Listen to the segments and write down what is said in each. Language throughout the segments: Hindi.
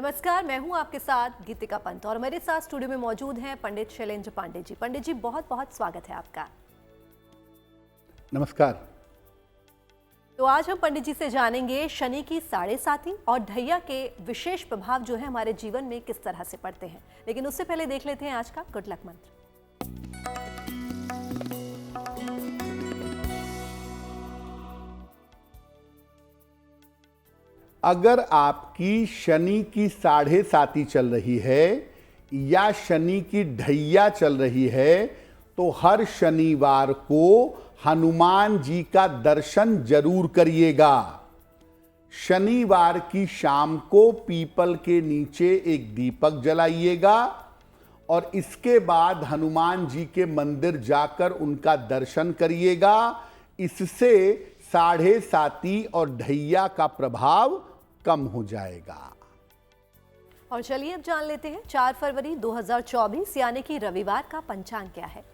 नमस्कार, मैं हूं आपके साथ गीतिका पंत और मेरे साथ स्टूडियो में मौजूद हैं पंडित शैलेंद्र पांडे जी। पंडित जी, बहुत बहुत स्वागत है आपका। नमस्कार। तो आज हम पंडित जी से जानेंगे शनि की साढ़े साती और ढैया के विशेष प्रभाव जो है हमारे जीवन में किस तरह से पड़ते हैं। लेकिन उससे पहले देख लेते हैं आज का गुड लक मंत्र। अगर आपकी शनि की साढ़े साती चल रही है या शनि की ढैया चल रही है तो हर शनिवार को हनुमान जी का दर्शन जरूर करिएगा। शनिवार की शाम को पीपल के नीचे एक दीपक जलाइएगा और इसके बाद हनुमान जी के मंदिर जाकर उनका दर्शन करिएगा। इससे साढ़े साती और ढैया का प्रभाव कम हो जाएगा। और चलिए अब जान लेते हैं 4 फरवरी 2024 यानी कि रविवार का पंचांग क्या है।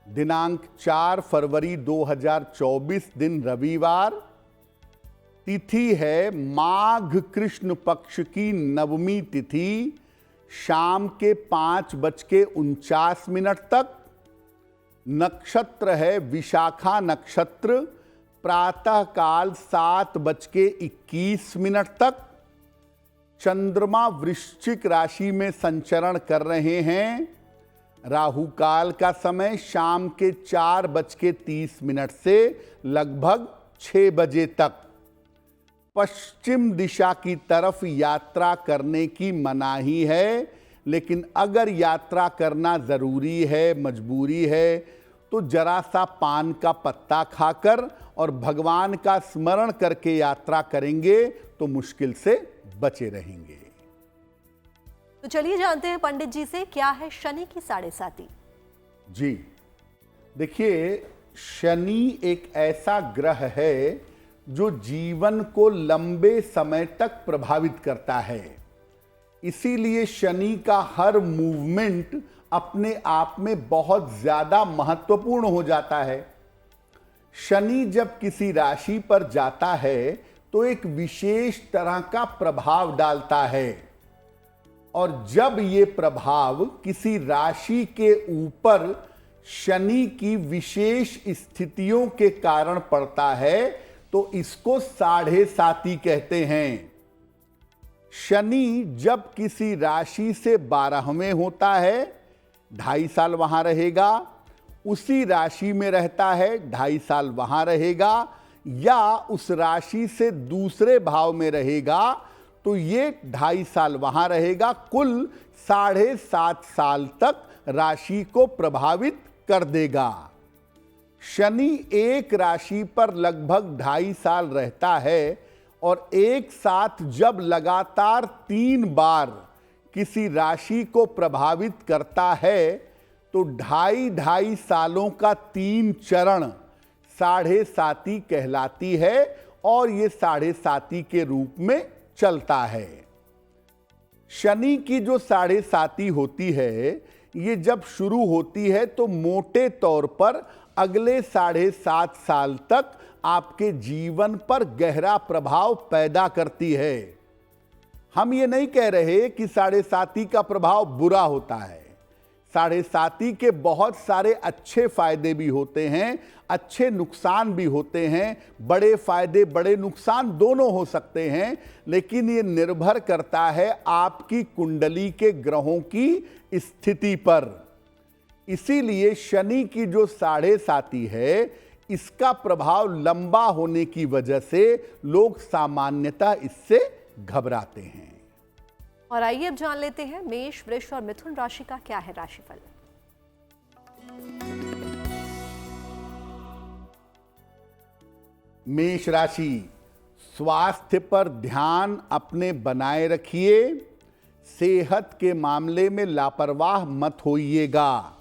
दिनांक 4 फरवरी 2024 दिन रविवार। तिथि है माघ कृष्ण पक्ष की नवमी तिथि, शाम के 5:49 तक। नक्षत्र है विशाखा नक्षत्र, प्रातः काल 7:21 तक। चंद्रमा वृश्चिक राशि में संचरण कर रहे हैं। राहु काल का समय शाम के 4:30 से लगभग 6 बजे तक। पश्चिम दिशा की तरफ यात्रा करने की मनाही है, लेकिन अगर यात्रा करना जरूरी है, मजबूरी है, तो जरा सा पान का पत्ता खाकर और भगवान का स्मरण करके यात्रा करेंगे तो मुश्किल से बचे रहेंगे। तो चलिए जानते हैं पंडित जी से क्या है शनि की साढ़े साती। जी देखिए, शनि एक ऐसा ग्रह है जो जीवन को लंबे समय तक प्रभावित करता है। इसीलिए शनि का हर मूवमेंट अपने आप में बहुत ज्यादा महत्वपूर्ण हो जाता है। शनि जब किसी राशि पर जाता है तो एक विशेष तरह का प्रभाव डालता है, और जब ये प्रभाव किसी राशि के ऊपर शनि की विशेष स्थितियों के कारण पड़ता है तो इसको साढ़े साती कहते हैं। शनि जब किसी राशि से 12वें होता है, 2.5 साल वहां रहेगा। उसी राशि में रहता है, 2.5 साल वहां रहेगा, या उस राशि से दूसरे भाव में रहेगा तो ये 2.5 साल वहां रहेगा। कुल 7.5 साल तक राशि को प्रभावित कर देगा। शनि एक राशि पर लगभग 2.5 साल रहता है और एक साथ जब लगातार 3 बार किसी राशि को प्रभावित करता है तो 2.5 सालों का 3 चरण साढ़े साती कहलाती है और ये साढ़े साती के रूप में चलता है। शनि की जो साढ़े साती होती है, ये जब शुरू होती है तो मोटे तौर पर अगले 7.5 साल तक आपके जीवन पर गहरा प्रभाव पैदा करती है। हम ये नहीं कह रहे कि साढ़े साती का प्रभाव बुरा होता है। साढ़े साती के बहुत सारे अच्छे फायदे भी होते हैं, अच्छे नुकसान भी होते हैं। बड़े फायदे बड़े नुकसान दोनों हो सकते हैं, लेकिन ये निर्भर करता है आपकी कुंडली के ग्रहों की स्थिति पर। इसीलिए शनि की जो साढ़े साती है, इसका प्रभाव लंबा होने की वजह से लोग सामान्यतः इससे घबराते हैं। और आइए अब जान लेते हैं मेष, वृष और मिथुन राशि का क्या है राशिफल। मेष राशि, स्वास्थ्य पर ध्यान अपने बनाए रखिए। सेहत के मामले में लापरवाह मत होइएगा।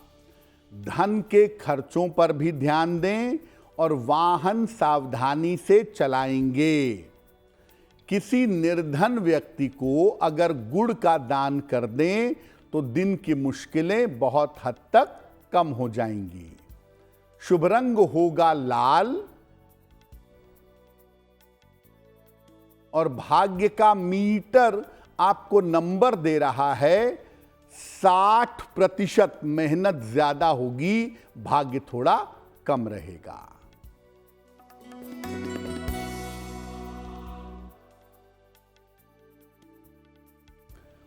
धन के खर्चों पर भी ध्यान दें और वाहन सावधानी से चलाएंगे। किसी निर्धन व्यक्ति को अगर गुड़ का दान कर दें तो दिन की मुश्किलें बहुत हद तक कम हो जाएंगी। शुभ रंग होगा लाल और भाग्य का मीटर आपको नंबर दे रहा है 60%। मेहनत ज्यादा होगी, भाग्य थोड़ा कम रहेगा।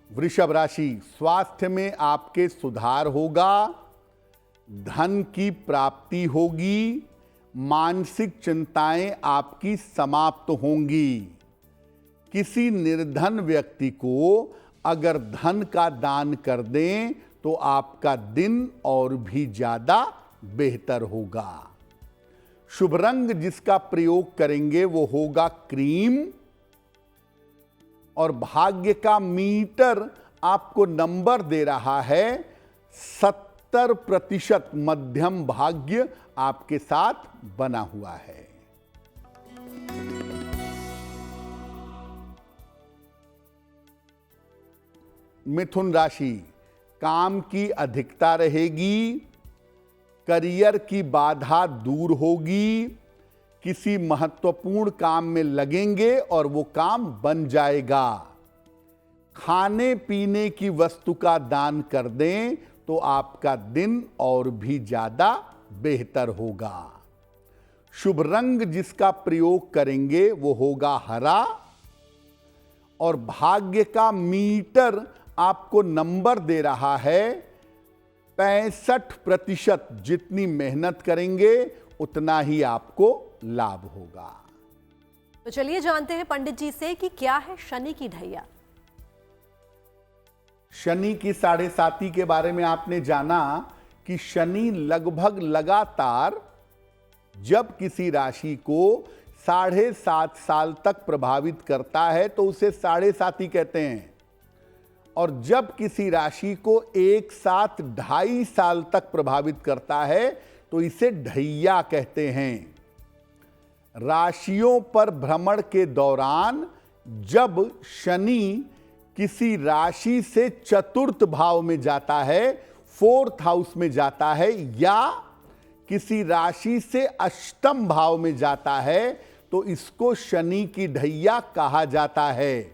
वृषभ राशि, स्वास्थ्य में आपके सुधार होगा, धन की प्राप्ति होगी, मानसिक चिंताएं आपकी समाप्त होंगी। किसी निर्धन व्यक्ति को अगर धन का दान कर दें तो आपका दिन और भी ज्यादा बेहतर होगा। शुभ रंग जिसका प्रयोग करेंगे वो होगा क्रीम और भाग्य का मीटर आपको नंबर दे रहा है 70%। मध्यम भाग्य आपके साथ बना हुआ है। मिथुन राशि, काम की अधिकता रहेगी, करियर की बाधा दूर होगी, किसी महत्वपूर्ण काम में लगेंगे और वो काम बन जाएगा। खाने पीने की वस्तु का दान कर दें तो आपका दिन और भी ज्यादा बेहतर होगा। शुभ रंग जिसका प्रयोग करेंगे वो होगा हरा और भाग्य का मीटर आपको नंबर दे रहा है 65%। जितनी मेहनत करेंगे उतना ही आपको लाभ होगा। तो चलिए जानते हैं पंडित जी से कि क्या है शनि की ढैया। शनि की 7.5 के बारे में आपने जाना कि शनि लगभग लगातार जब किसी राशि को 7.5 साल तक प्रभावित करता है तो उसे 7.5 कहते हैं, और जब किसी राशि को एक साथ 2.5 साल तक प्रभावित करता है तो इसे ढैया कहते हैं। राशियों पर भ्रमण के दौरान जब शनि किसी राशि से चतुर्थ भाव में जाता है, 4th हाउस में जाता है, या किसी राशि से अष्टम भाव में जाता है तो इसको शनि की ढैया कहा जाता है।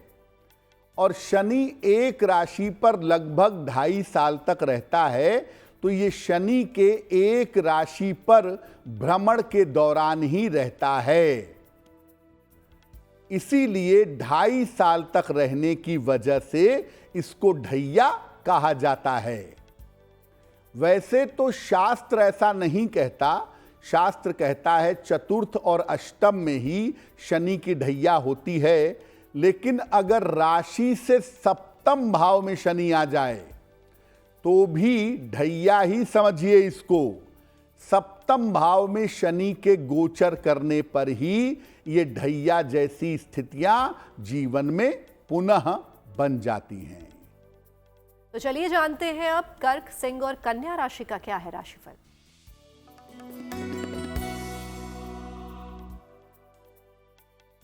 और शनि एक राशि पर लगभग 2.5 साल तक रहता है तो ये शनि के एक राशि पर भ्रमण के दौरान ही रहता है। इसीलिए 2.5 साल तक रहने की वजह से इसको ढैया कहा जाता है। वैसे तो शास्त्र ऐसा नहीं कहता, शास्त्र कहता है चतुर्थ और अष्टम में ही शनि की ढैया होती है, लेकिन अगर राशि से सप्तम भाव में शनि आ जाए तो भी ढैया ही समझिए इसको। सप्तम भाव में शनि के गोचर करने पर ही ये ढैया जैसी स्थितियां जीवन में पुनः बन जाती हैं। तो चलिए जानते हैं अब कर्क, सिंह और कन्या राशि का क्या है राशिफल।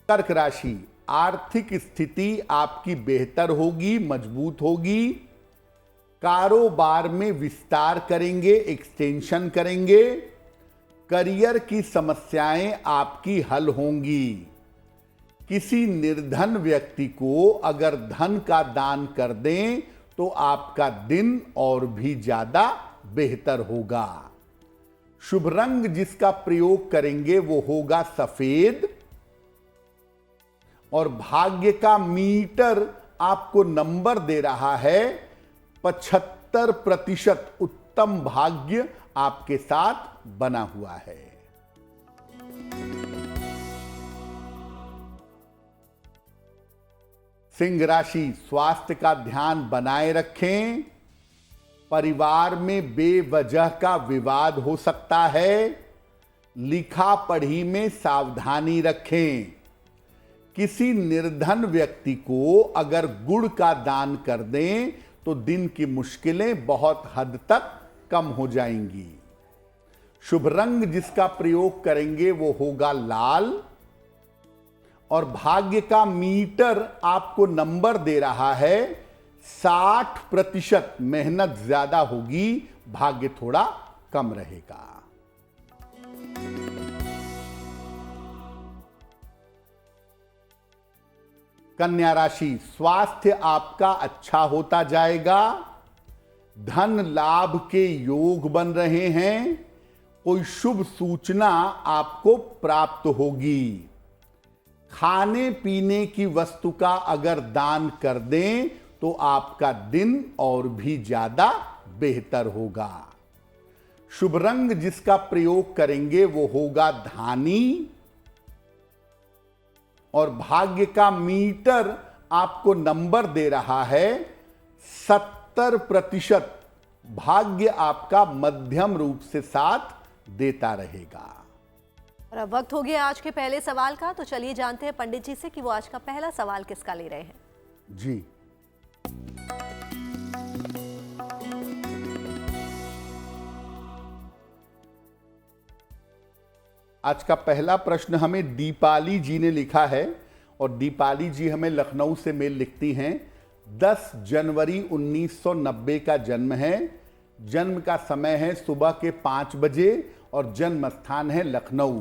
कर्क राशि, आर्थिक स्थिति आपकी बेहतर होगी, मजबूत होगी। कारोबार में विस्तार करेंगे, एक्सटेंशन करेंगे। करियर की समस्याएं आपकी हल होंगी। किसी निर्धन व्यक्ति को अगर धन का दान कर दें तो आपका दिन और भी ज्यादा बेहतर होगा। शुभ रंग जिसका प्रयोग करेंगे वो होगा सफेद और भाग्य का मीटर आपको नंबर दे रहा है 75%। उत्तम भाग्य आपके साथ बना हुआ है। सिंह राशि, स्वास्थ्य का ध्यान बनाए रखें। परिवार में बेवजह का विवाद हो सकता है। लिखा पढ़ी में सावधानी रखें। किसी निर्धन व्यक्ति को अगर गुड़ का दान कर दें तो दिन की मुश्किलें बहुत हद तक कम हो जाएंगी। शुभ रंग जिसका प्रयोग करेंगे वो होगा लाल और भाग्य का मीटर आपको नंबर दे रहा है 60%। मेहनत ज्यादा होगी, भाग्य थोड़ा कम रहेगा। कन्या राशि, स्वास्थ्य आपका अच्छा होता जाएगा, धन लाभ के योग बन रहे हैं, कोई शुभ सूचना आपको प्राप्त होगी। खाने पीने की वस्तु का अगर दान कर दें तो आपका दिन और भी ज्यादा बेहतर होगा। शुभ रंग जिसका प्रयोग करेंगे वो होगा धानी, और भाग्य का मीटर आपको नंबर दे रहा है 70%। भाग्य आपका मध्यम रूप से साथ देता रहेगा। और अब वक्त हो गया आज के पहले सवाल का, तो चलिए जानते हैं पंडित जी से कि वो आज का पहला सवाल किसका ले रहे हैं। जी, आज का पहला प्रश्न हमें दीपाली जी ने लिखा है, और दीपाली जी हमें लखनऊ से मेल लिखती हैं। 10 जनवरी 1990 का जन्म है, जन्म का समय है सुबह के 5 बजे और जन्म स्थान है लखनऊ।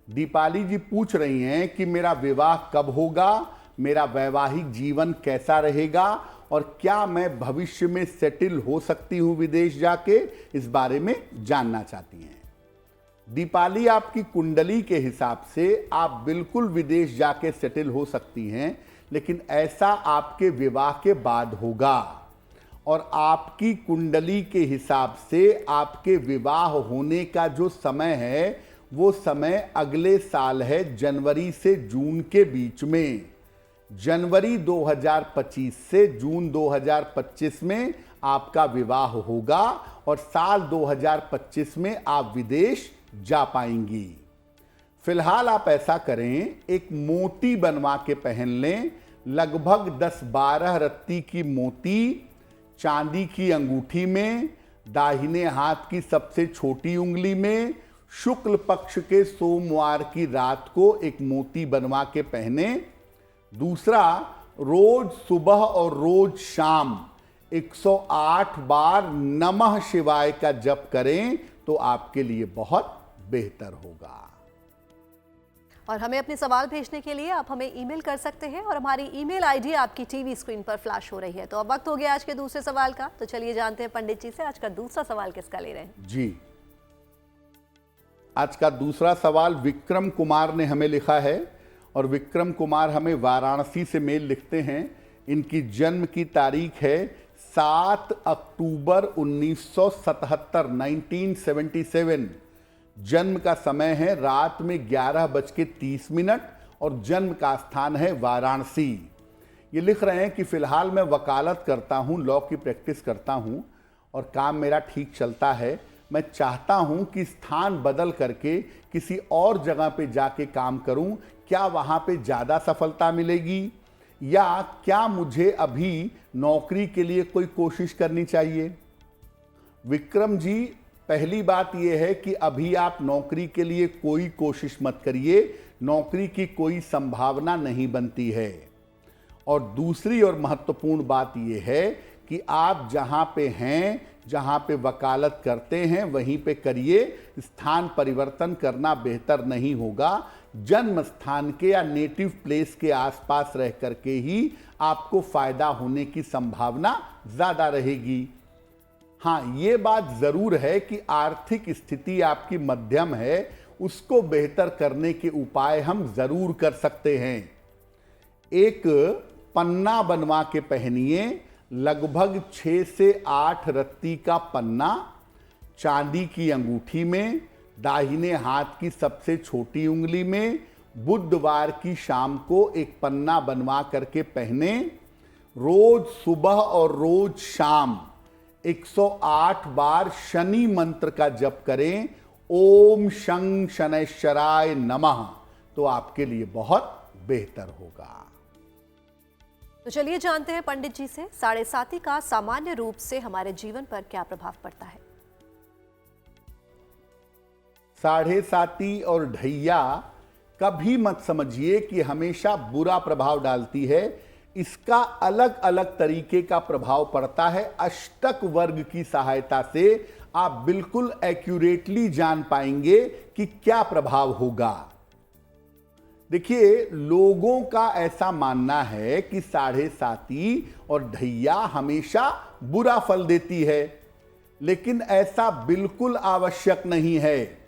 दीपाली जी पूछ रही हैं कि मेरा विवाह कब होगा, मेरा वैवाहिक जीवन कैसा रहेगा, और क्या मैं भविष्य में सेटल हो सकती हूं विदेश जाके, इस बारे में जानना चाहती हैं। दीपाली, आपकी कुंडली के हिसाब से आप बिल्कुल विदेश जाके सेटल हो सकती हैं, लेकिन ऐसा आपके विवाह के बाद होगा। और आपकी कुंडली के हिसाब से आपके विवाह होने का जो समय है वो समय अगले साल है, जनवरी से जून के बीच में। जनवरी 2025 से जून 2025 में आपका विवाह होगा, और साल 2025 में आप विदेश जा पाएंगी। फिलहाल आप ऐसा करें, एक मोती बनवा के पहन लें, लगभग 10-12 रत्ती की मोती चांदी की अंगूठी में, दाहिने हाथ की सबसे छोटी उंगली में, शुक्ल पक्ष के सोमवार की रात को एक मोती बनवा के पहने। दूसरा, रोज सुबह और रोज शाम 108 बार नमः शिवाय का जप करें तो आपके लिए बहुत बेहतर होगा। और हमें अपने सवाल भेजने के लिए आप हमें ईमेल कर सकते हैं, और हमारी ईमेल आईडी आपकी टीवी स्क्रीन पर फ्लैश हो रही है। तो अब वक्त हो गया आज के दूसरे सवाल का, तो चलिए जानते हैं पंडित जी से आज का दूसरा सवाल किसका ले रहे हैं। जी, आज का दूसरा सवाल विक्रम कुमार ने हमें लिखा है, और विक्रम कुमार हमें वाराणसी से मेल लिखते हैं। इनकी जन्म की तारीख है 7 अक्टूबर 1977, 1977। जन्म का समय है रात में 11:30, और जन्म का स्थान है वाराणसी। ये लिख रहे हैं कि फिलहाल मैं वकालत करता हूँ, लॉ की प्रैक्टिस करता हूँ, और काम मेरा ठीक चलता है। मैं चाहता हूँ कि स्थान बदल करके किसी और जगह पे जाके काम करूँ। क्या वहाँ पे ज़्यादा सफलता मिलेगी, या क्या मुझे अभी नौकरी के लिए कोई कोशिश करनी चाहिए? विक्रम जी, पहली बात यह है कि अभी आप नौकरी के लिए कोई कोशिश मत करिए, नौकरी की कोई संभावना नहीं बनती है। और दूसरी और महत्वपूर्ण बात यह है कि आप जहां पे हैं, जहां पे वकालत करते हैं, वहीं पे करिए। स्थान परिवर्तन करना बेहतर नहीं होगा। जन्म स्थान के या नेटिव प्लेस के आसपास रह करके ही आपको फायदा होने की संभावना ज्यादा रहेगी। हाँ, ये बात जरूर है कि आर्थिक स्थिति आपकी मध्यम है, उसको बेहतर करने के उपाय हम जरूर कर सकते हैं। एक पन्ना बनवा के पहनिए, लगभग 6 से 8 रत्ती का पन्ना, चांदी की अंगूठी में, दाहिने हाथ की सबसे छोटी उंगली में। बुधवार की शाम को एक पन्ना बनवा करके पहने। रोज सुबह और रोज शाम 108 बार शनि मंत्र का जप करें, ओम शं शनैश्चराय नमः, तो आपके लिए बहुत बेहतर होगा। तो चलिए जानते हैं पंडित जी से, 7.5 का सामान्य रूप से हमारे जीवन पर क्या प्रभाव पड़ता है। 7.5 और ढैया कभी मत समझिए कि हमेशा बुरा प्रभाव डालती है। इसका अलग अलग तरीके का प्रभाव पड़ता है। अष्टक वर्ग की सहायता से आप बिल्कुल एक्यूरेटली जान पाएंगे कि क्या प्रभाव होगा। देखिए, लोगों का ऐसा मानना है कि साढ़े साती और ढैया हमेशा बुरा फल देती है, लेकिन ऐसा बिल्कुल आवश्यक नहीं है।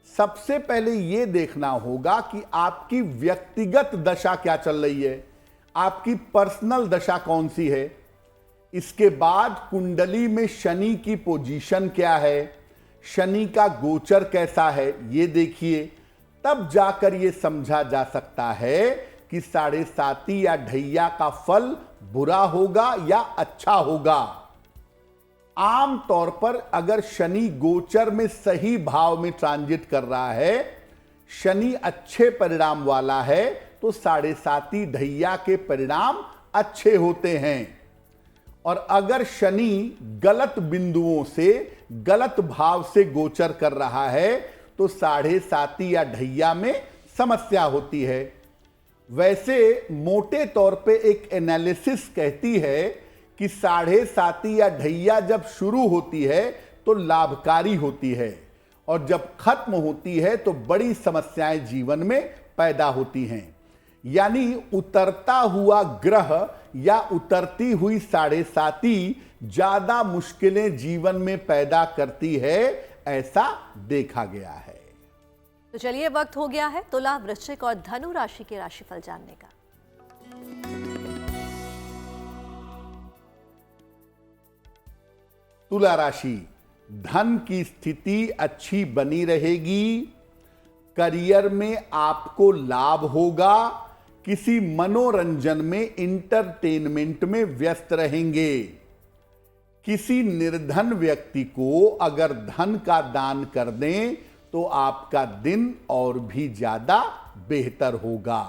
सबसे पहले यह देखना होगा कि आपकी व्यक्तिगत दशा क्या चल रही है, आपकी पर्सनल दशा कौन सी है। इसके बाद कुंडली में शनि की पोजीशन क्या है, शनि का गोचर कैसा है, ये देखिए। तब जाकर यह समझा जा सकता है कि साढ़े साती या ढैया का फल बुरा होगा या अच्छा होगा। आम तौर पर अगर शनि गोचर में सही भाव में ट्रांजिट कर रहा है, शनि अच्छे परिणाम वाला है, तो साढ़े साती ढैया के परिणाम अच्छे होते हैं। और अगर शनि गलत बिंदुओं से, गलत भाव से गोचर कर रहा है, तो साढ़े साती या ढैया में समस्या होती है। वैसे मोटे तौर पे एक एनालिसिस कहती है कि साढ़े साती या ढैया जब शुरू होती है तो लाभकारी होती है, और जब खत्म होती है तो बड़ी समस्याएं जीवन में पैदा होती हैं। यानी उतरता हुआ ग्रह या उतरती हुई साढ़े साती ज्यादा मुश्किलें जीवन में पैदा करती है, ऐसा देखा गया है। तो चलिए, वक्त हो गया है तुला, वृश्चिक और धनु राशि के राशिफल जानने का। तुला राशि, धन की स्थिति अच्छी बनी रहेगी, करियर में आपको लाभ होगा, किसी मनोरंजन में, इंटरटेनमेंट में व्यस्त रहेंगे। किसी निर्धन व्यक्ति को अगर धन का दान कर दें तो आपका दिन और भी ज्यादा बेहतर होगा।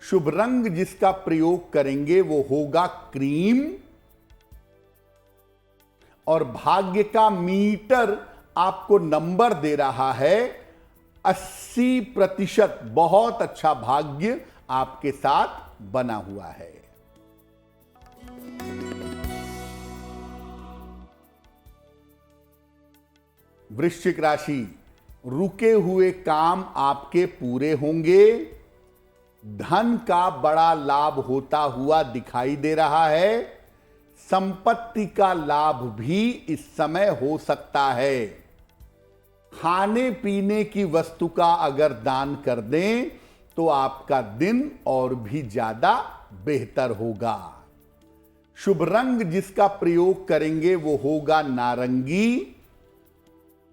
शुभ रंग जिसका प्रयोग करेंगे वो होगा क्रीम, और भाग्य का मीटर आपको नंबर दे रहा है 80%। बहुत अच्छा भाग्य आपके साथ बना हुआ है। वृश्चिक राशि, रुके हुए काम आपके पूरे होंगे, धन का बड़ा लाभ होता हुआ दिखाई दे रहा है, संपत्ति का लाभ भी इस समय हो सकता है। खाने पीने की वस्तु का अगर दान कर दें तो आपका दिन और भी ज्यादा बेहतर होगा। शुभ रंग जिसका प्रयोग करेंगे वो होगा नारंगी,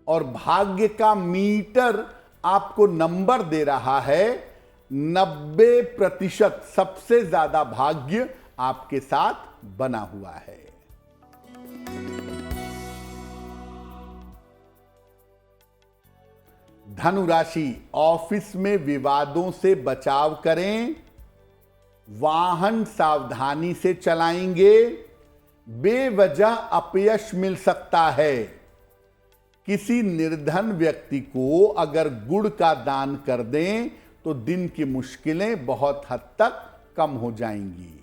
और भाग्य का मीटर आपको नंबर दे रहा है 90%। सबसे ज्यादा भाग्य आपके साथ बना हुआ है। धनु राशि, ऑफिस में विवादों से बचाव करें, वाहन सावधानी से चलाएंगे, बेवजह अपयश मिल सकता है। किसी निर्धन व्यक्ति को अगर गुड़ का दान कर दें तो दिन की मुश्किलें बहुत हद तक कम हो जाएंगी।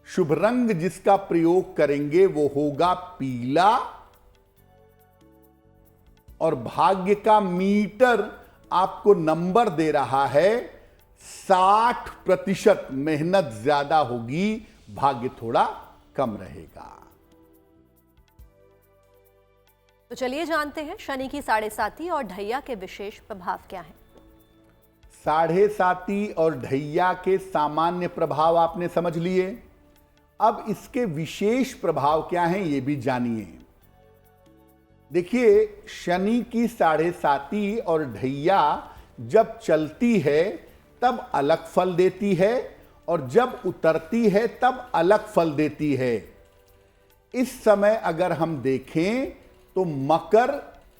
शुभ रंग जिसका प्रयोग करेंगे वो होगा पीला, और भाग्य का मीटर आपको नंबर दे रहा है 60%। मेहनत ज्यादा होगी, भाग्य थोड़ा कम रहेगा। तो चलिए जानते हैं शनि की साढ़े साती और ढैया के विशेष प्रभाव क्या हैं। साढ़े साती और ढैया के सामान्य प्रभाव आपने समझ लिए, अब इसके विशेष प्रभाव क्या हैं ये भी जानिए। देखिए, शनि की साढ़े साती और ढैया जब चलती है तब अलग फल देती है, और जब उतरती है तब अलग फल देती है। इस समय अगर हम देखें तो मकर,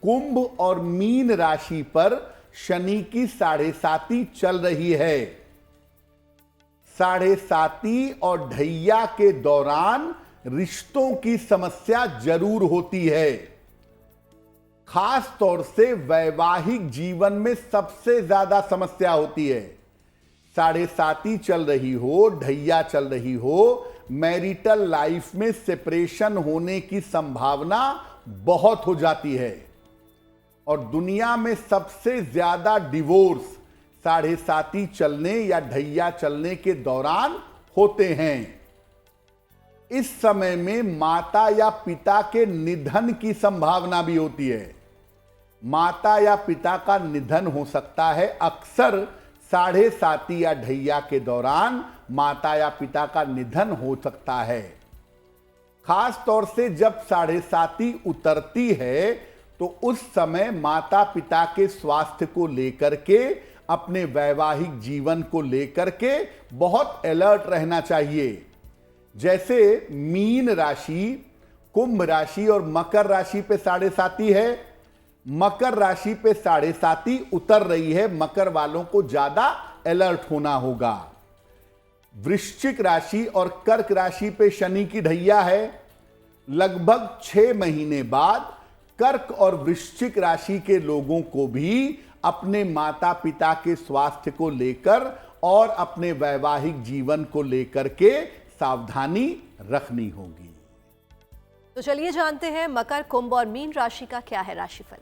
कुंभ और मीन राशि पर शनि की साढ़े साती चल रही है। साढ़े साती और ढैया के दौरान रिश्तों की समस्या जरूर होती है। खास तौर से वैवाहिक जीवन में सबसे ज्यादा समस्या होती है। साढ़े साती चल रही हो, ढैया चल रही हो, मैरिटल लाइफ में सेपरेशन होने की संभावना बहुत हो जाती है। और दुनिया में सबसे ज्यादा डिवोर्स साढ़े साती चलने या ढैया चलने के दौरान होते हैं। इस समय में माता या पिता के निधन की संभावना भी होती है। माता या पिता का निधन हो सकता है। अक्सर साढ़े साती या ढैया के दौरान माता या पिता का निधन हो सकता है। खास तौर से जब साढ़े साती उतरती है तो उस समय माता पिता के स्वास्थ्य को लेकर के, अपने वैवाहिक जीवन को लेकर के बहुत अलर्ट रहना चाहिए। जैसे मीन राशि, कुंभ राशि और मकर राशि पे साढ़े साती है। मकर राशि पे साढ़े साती उतर रही है, मकर वालों को ज्यादा अलर्ट होना होगा। वृश्चिक राशि और कर्क राशि पे शनि की ढैया है। लगभग 6 महीने बाद कर्क और वृश्चिक राशि के लोगों को भी अपने माता पिता के स्वास्थ्य को लेकर और अपने वैवाहिक जीवन को लेकर के सावधानी रखनी होगी। तो चलिए जानते हैं मकर, कुंभ और मीन राशि का क्या है राशिफल।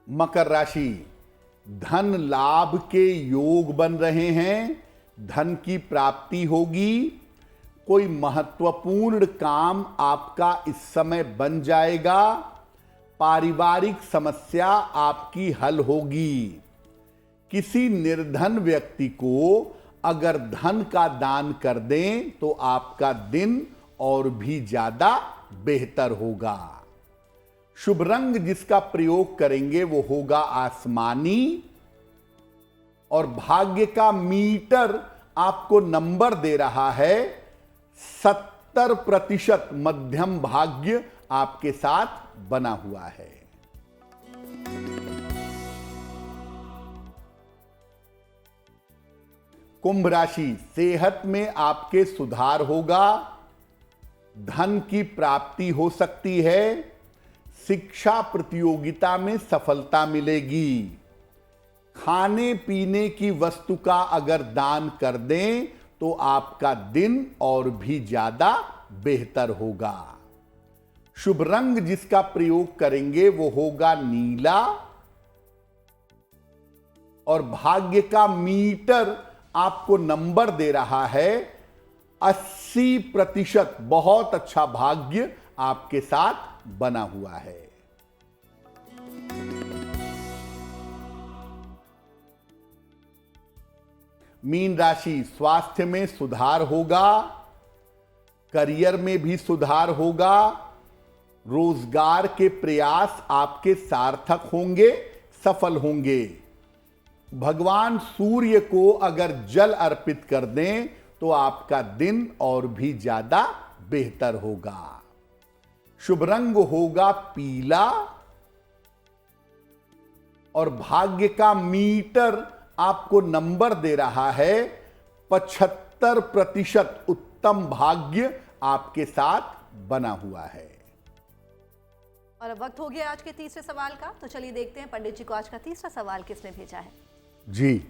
मकर राशि, धन लाभ के योग बन रहे हैं। धन की प्राप्ति होगी। कोई महत्वपूर्ण काम आपका इस समय बन जाएगा। पारिवारिक समस्या आपकी हल होगी। किसी निर्धन व्यक्ति को अगर धन का दान कर दें तो आपका दिन और भी ज्यादा बेहतर होगा। शुभ रंग जिसका प्रयोग करेंगे वो होगा आसमानी। और भाग्य का मीटर आपको नंबर दे रहा है 70% मध्यम भाग्य आपके साथ बना हुआ है। कुंभ राशि, सेहत में आपके सुधार होगा। धन की प्राप्ति हो सकती है। शिक्षा प्रतियोगिता में सफलता मिलेगी। खाने पीने की वस्तु का अगर दान कर दें तो आपका दिन और भी ज्यादा बेहतर होगा। शुभ रंग जिसका प्रयोग करेंगे वो होगा नीला। और भाग्य का मीटर आपको नंबर दे रहा है 80%। बहुत अच्छा भाग्य आपके साथ बना हुआ है। मीन राशि, स्वास्थ्य में सुधार होगा। करियर में भी सुधार होगा। रोजगार के प्रयास आपके सार्थक होंगे, सफल होंगे। भगवान सूर्य को अगर जल अर्पित कर दें तो आपका दिन और भी ज्यादा बेहतर होगा। शुभ रंग होगा पीला। और भाग्य का मीटर आपको नंबर दे रहा है 75%। उत्तम भाग्य आपके साथ बना हुआ है। और अब वक्त हो गया आज के तीसरे सवाल का, तो चलिए देखते हैं पंडित जी को आज का तीसरा सवाल किसने भेजा है। जी,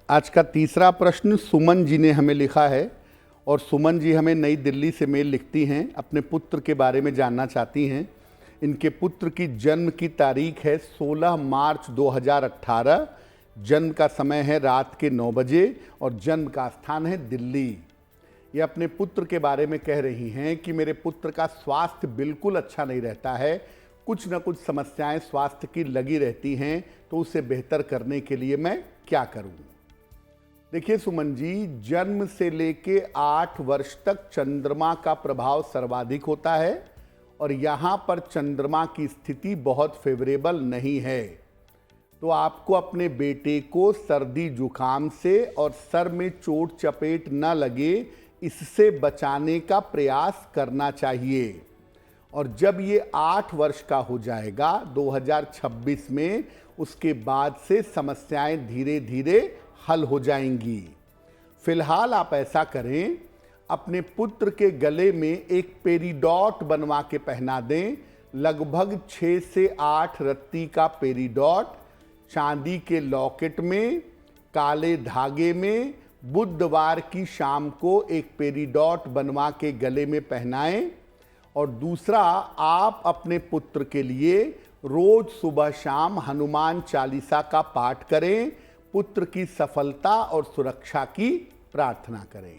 आज का तीसरा प्रश्न सुमन जी ने हमें लिखा है। और सुमन जी हमें नई दिल्ली से मेल लिखती हैं। अपने पुत्र के बारे में जानना चाहती हैं। इनके पुत्र की जन्म की तारीख है 16 मार्च 2018। जन्म का समय है रात के 9 बजे और जन्म का स्थान है दिल्ली। ये अपने पुत्र के बारे में कह रही हैं कि मेरे पुत्र का स्वास्थ्य बिल्कुल अच्छा नहीं रहता है। कुछ न कुछ समस्याएं स्वास्थ्य की लगी रहती हैं, तो उसे बेहतर करने के लिए मैं क्या करूं। देखिए सुमन जी, जन्म से लेके 8 वर्ष तक चंद्रमा का प्रभाव सर्वाधिक होता है और यहाँ पर चंद्रमा की स्थिति बहुत फेवरेबल नहीं है। तो आपको अपने बेटे को सर्दी जुकाम से और सर में चोट चपेट न लगे इससे बचाने का प्रयास करना चाहिए। और जब ये 8 वर्ष का हो जाएगा 2026 में, उसके बाद से समस्याएं धीरे धीरे हल हो जाएंगी। फिलहाल आप ऐसा करें, अपने पुत्र के गले में एक पेरीडॉट बनवा के पहना दें। लगभग 6 से 8 रत्ती का पेरीडॉट चांदी के लॉकेट में, काले धागे में बुधवार की शाम को एक पेरीडॉट बनवा के गले में पहनाएं। और दूसरा, आप अपने पुत्र के लिए रोज सुबह शाम हनुमान चालीसा का पाठ करें, पुत्र की सफलता और सुरक्षा की प्रार्थना करें।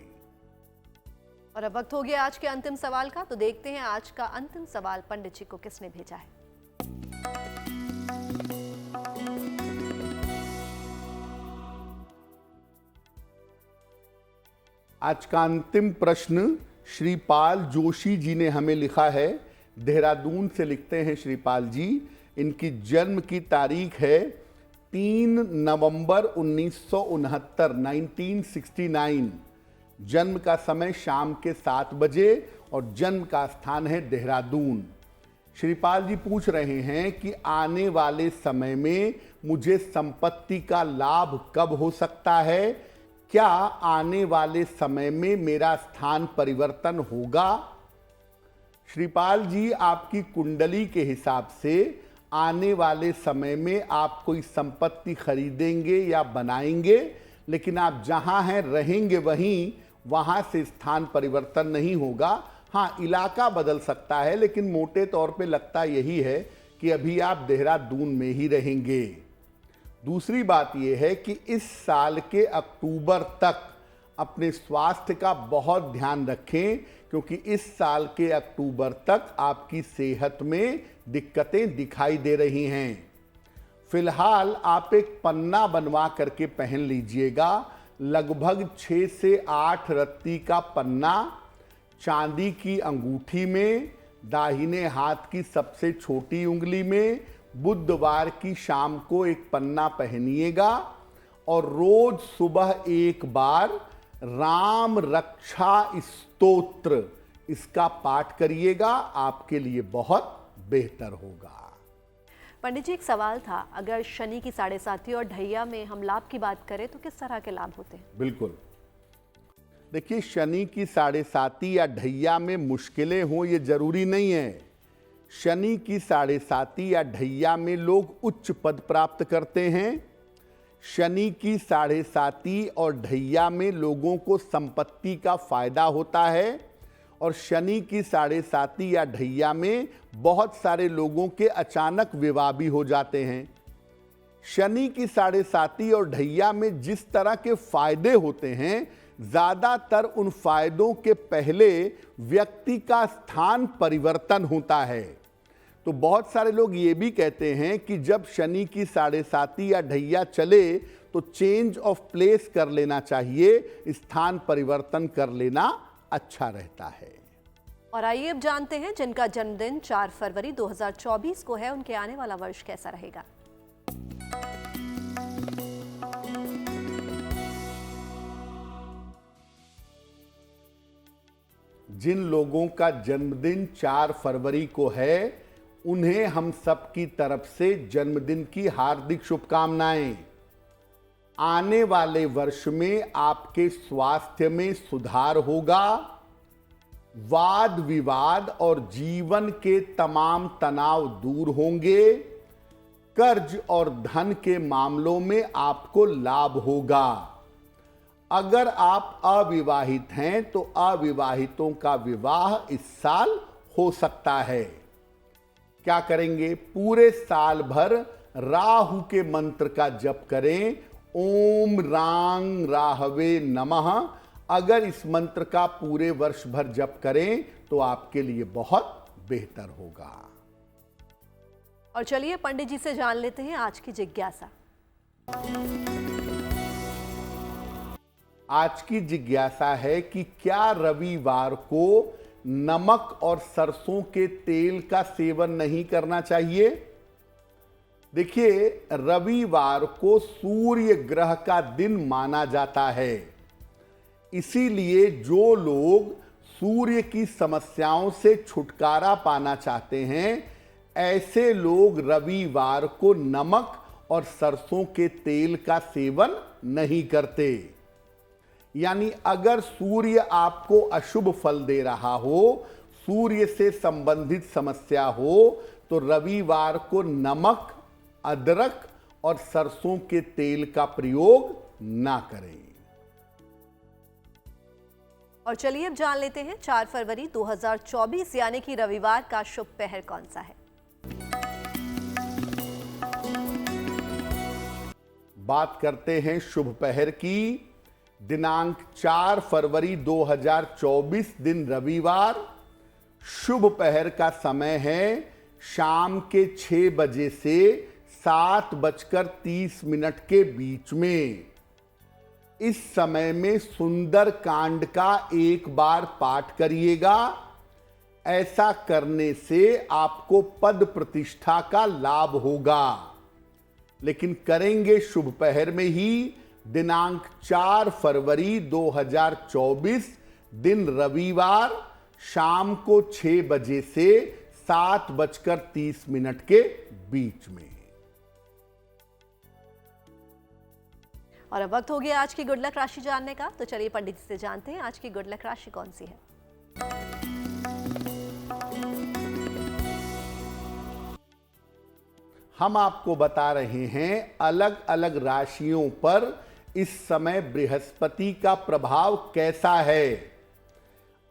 और अब वक्त हो गया आज के अंतिम सवाल का, तो देखते हैं आज का अंतिम सवाल पंडित जी को किसने भेजा है। आज का अंतिम प्रश्न श्रीपाल जोशी जी ने हमें लिखा है। देहरादून से लिखते हैं श्रीपाल जी। इनकी जन्म की तारीख है 3 नवंबर 1969, 1969। जन्म का समय शाम के 7 बजे और जन्म का स्थान है देहरादून। श्रीपाल जी पूछ रहे हैं कि आने वाले समय में मुझे संपत्ति का लाभ कब हो सकता है? क्या आने वाले समय में मेरा स्थान परिवर्तन होगा? श्रीपाल जी, आपकी कुंडली के हिसाब से आने वाले समय में आप कोई संपत्ति खरीदेंगे या बनाएंगे, लेकिन आप जहां हैं रहेंगे वहां से स्थान परिवर्तन नहीं होगा। हाँ, इलाका बदल सकता है, लेकिन मोटे तौर पे लगता यही है कि अभी आप देहरादून में ही रहेंगे। दूसरी बात यह है कि इस साल के अक्टूबर तक अपने स्वास्थ्य का बहुत ध्यान रखें, क्योंकि इस साल के अक्टूबर तक आपकी सेहत में दिक्कतें दिखाई दे रही हैं। फिलहाल आप एक पन्ना बनवा करके पहन लीजिएगा, लगभग 6 से 8 रत्ती का पन्ना, चांदी की अंगूठी में, दाहिने हाथ की सबसे छोटी उंगली में। बुधवार की शाम को एक पन्ना पहनिएगा और रोज सुबह एक बार राम रक्षा स्तोत्र इसका पाठ करिएगा, आपके लिए बहुत बेहतर होगा। पंडित जी, एक सवाल था, अगर शनि की 7.5 और ढैया में हम लाभ की बात करें तो किस तरह के लाभ होते हैं? बिल्कुल, देखिए, शनि की 7.5 या ढैया में मुश्किलें हों ये जरूरी नहीं है। शनि की 7.5 या ढैया में लोग उच्च पद प्राप्त करते हैं। शनि की 7.5 और ढैया में लोगों को संपत्ति का फायदा होता है। और शनि की 7.5 या ढैया में बहुत सारे लोगों के अचानक विवाह भी हो जाते हैं। शनि की 7.5 और ढैया में जिस तरह के फायदे होते हैं, ज्यादातर उन फायदों के पहले व्यक्ति का स्थान परिवर्तन होता है। तो बहुत सारे लोग ये भी कहते हैं कि जब शनि की 7.5 या ढैया चले तो चेंज ऑफ प्लेस कर लेना चाहिए, स्थान परिवर्तन कर लेना अच्छा रहता है। और आइए अब जानते हैं जिनका जन्मदिन 4 फरवरी 2024 को है, उनके आने वाला वर्ष कैसा रहेगा। जिन लोगों का जन्मदिन 4 फरवरी को है, उन्हें हम सबकी तरफ से जन्मदिन की हार्दिक शुभकामनाएं। आने वाले वर्ष में आपके स्वास्थ्य में सुधार होगा, वाद विवाद और जीवन के तमाम तनाव दूर होंगे, कर्ज और धन के मामलों में आपको लाभ होगा। अगर आप अविवाहित हैं तो अविवाहितों का विवाह इस साल हो सकता है। क्या करेंगे? पूरे साल भर राहु के मंत्र का जप करें, ओम रांग राहवे नमः। अगर इस मंत्र का पूरे वर्ष भर जप करें तो आपके लिए बहुत बेहतर होगा। और चलिए पंडित जी से जान लेते हैं आज की जिज्ञासा। आज की जिज्ञासा है कि क्या रविवार को नमक और सरसों के तेल का सेवन नहीं करना चाहिए? देखिए, रविवार को सूर्य ग्रह का दिन माना जाता है, इसीलिए जो लोग सूर्य की समस्याओं से छुटकारा पाना चाहते हैं, ऐसे लोग रविवार को नमक और सरसों के तेल का सेवन नहीं करते। यानी अगर सूर्य आपको अशुभ फल दे रहा हो, सूर्य से संबंधित समस्या हो, तो रविवार को नमक, अदरक और सरसों के तेल का प्रयोग ना करें। और चलिए अब जान लेते हैं 4 फरवरी 2024 यानी कि रविवार का शुभ पहर कौन सा है। बात करते हैं शुभ पहर की। दिनांक 4 फरवरी 2024 दिन रविवार। शुभ पहर का समय है शाम के 6 बजे से 7:30 के बीच में। इस समय में सुंदर कांड का एक बार पाठ करिएगा। ऐसा करने से आपको पद प्रतिष्ठा का लाभ होगा। लेकिन करेंगे शुभ पहर में ही। दिनांक 4 फरवरी 2024 दिन रविवार शाम को 6 बजे से 7:30 के बीच में। और अब वक्त हो गया आज की गुड लक राशि जानने का, तो चलिए पंडित जी से जानते हैं आज की गुड लक राशि कौन सी है। हम आपको बता रहे हैं अलग अलग राशियों पर इस समय बृहस्पति का प्रभाव कैसा है।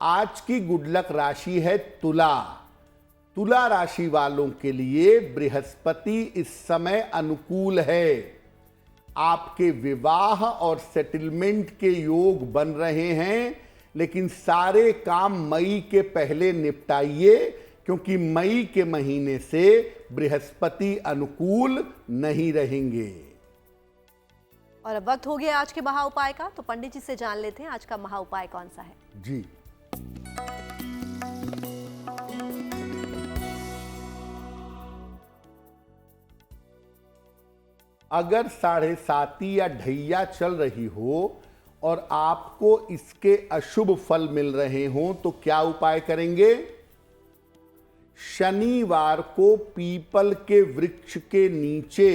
आज की गुड लक राशि है तुला। तुला राशि वालों के लिए बृहस्पति इस समय अनुकूल है। आपके विवाह और सेटलमेंट के योग बन रहे हैं, लेकिन सारे काम मई के पहले निपटाइए, क्योंकि मई के महीने से बृहस्पति अनुकूल नहीं रहेंगे। और अब वक्त हो गया आज के महा उपाय का, तो पंडित जी से जान लेते हैं आज का महा उपाय कौन सा है। जी, अगर 7:30 या ढैया चल रही हो और आपको इसके अशुभ फल मिल रहे हो तो क्या उपाय करेंगे? शनिवार को पीपल के वृक्ष के नीचे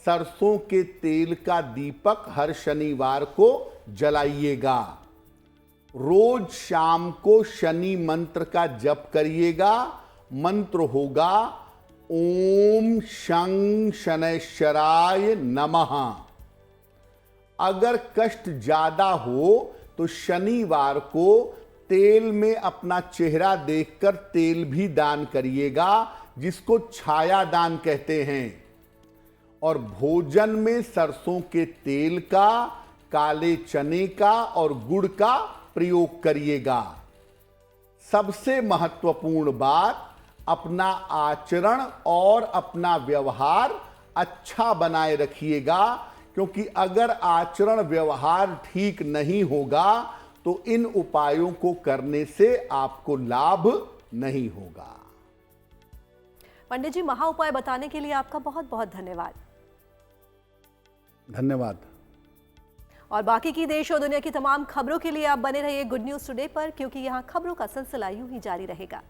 सरसों के तेल का दीपक हर शनिवार को जलाइएगा। रोज शाम को शनि मंत्र का जप करिएगा। मंत्र होगा ओम शं शनैश्चराय नमः। अगर कष्ट ज्यादा हो तो शनिवार को तेल में अपना चेहरा देखकर तेल भी दान करिएगा, जिसको छाया दान कहते हैं। और भोजन में सरसों के तेल का, काले चने का और गुड़ का प्रयोग करिएगा। सबसे महत्वपूर्ण बात, अपना आचरण और अपना व्यवहार अच्छा बनाए रखिएगा, क्योंकि अगर आचरण व्यवहार ठीक नहीं होगा तो इन उपायों को करने से आपको लाभ नहीं होगा। पंडित जी, महा उपाय बताने के लिए आपका बहुत बहुत धन्यवाद। धन्यवाद। और बाकी की देश और दुनिया की तमाम खबरों के लिए आप बने रहिए गुड न्यूज टुडे पर, क्योंकि यहाँ खबरों का सिलसिला यूं ही जारी रहेगा।